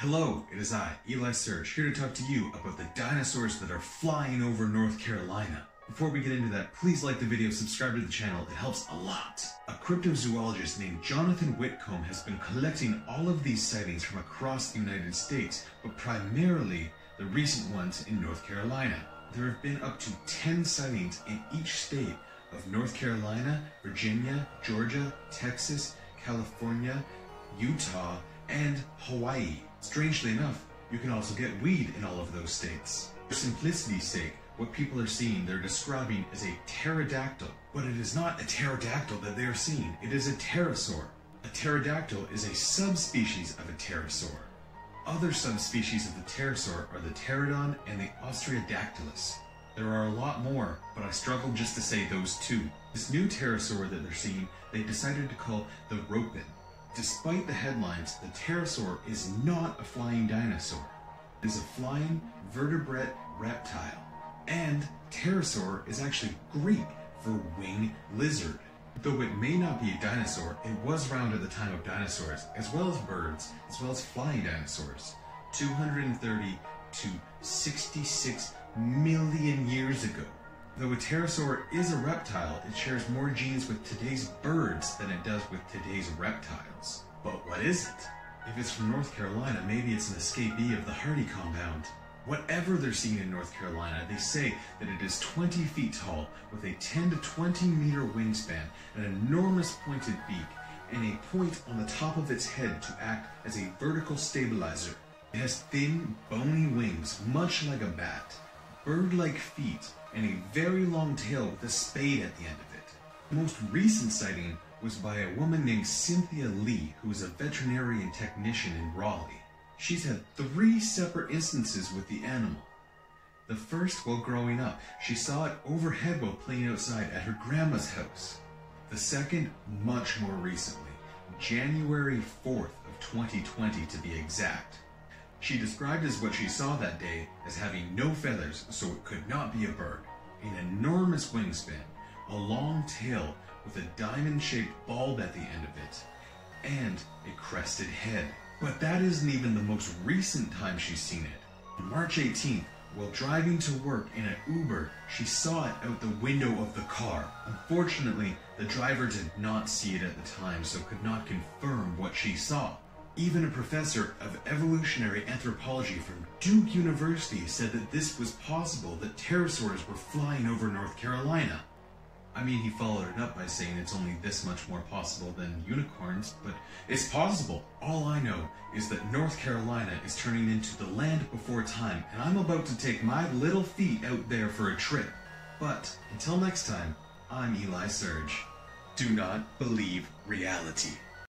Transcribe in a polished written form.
Hello, it is I, Eli Surge, here to talk to you about the dinosaurs that are flying over North Carolina. Before we get into that, please like the video, subscribe to the channel, it helps a lot. A cryptozoologist named Jonathan Whitcomb has been collecting all of these sightings from across the United States, but primarily the recent ones in North Carolina. There have been up to 10 sightings in each state of North Carolina, Virginia, Georgia, Texas, California, Utah, and Hawaii. Strangely enough, you can also get weed in all of those states. For simplicity's sake, what people are seeing they're describing as a pterodactyl, but it is not a pterodactyl that they are seeing, it is a pterosaur. A pterodactyl is a subspecies of a pterosaur. Other subspecies of the pterosaur are the pterodon and the osterodactylus. There are a lot more, but I struggle just to say those two. This new pterosaur that they're seeing, they decided to call the ropin. Despite the headlines, the pterosaur is not a flying dinosaur. It is a flying vertebrate reptile. And pterosaur is actually Greek for winged lizard. Though it may not be a dinosaur, it was around at the time of dinosaurs, as well as birds, as well as flying dinosaurs, 230 to 66 million years ago. Though a pterosaur is a reptile, it shares more genes with today's birds than it does with today's reptiles. But what is it? If it's from North Carolina, maybe it's an escapee of the Hardy compound. Whatever they're seeing in North Carolina, they say that it is 20 feet tall with a 10 to 20 meter wingspan, an enormous pointed beak, and a point on the top of its head to act as a vertical stabilizer. It has thin, bony wings, much like a bat, bird-like feet, and a very long tail with a spade at the end of it. The most recent sighting was by a woman named Cynthia Lee, who is a veterinarian technician in Raleigh. She's had 3 separate instances with the animal. The first while growing up, she saw it overhead while playing outside at her grandma's house. The second, much more recently, January 4th of 2020 to be exact. She described as what she saw that day as having no feathers, so it could not be a bird, an enormous wingspan, a long tail with a diamond-shaped bulb at the end of it, and a crested head. But that isn't even the most recent time she's seen it. On March 18th, while driving to work in an Uber, she saw it out the window of the car. Unfortunately, the driver did not see it at the time, so could not confirm what she saw. Even a professor of evolutionary anthropology from Duke University said that this was possible, that pterosaurs were flying over North Carolina. I mean, he followed it up by saying it's only this much more possible than unicorns, but it's possible. All I know is that North Carolina is turning into the land before time, and I'm about to take my little feet out there for a trip. But until next time, I'm Eli Surge. Do not believe reality.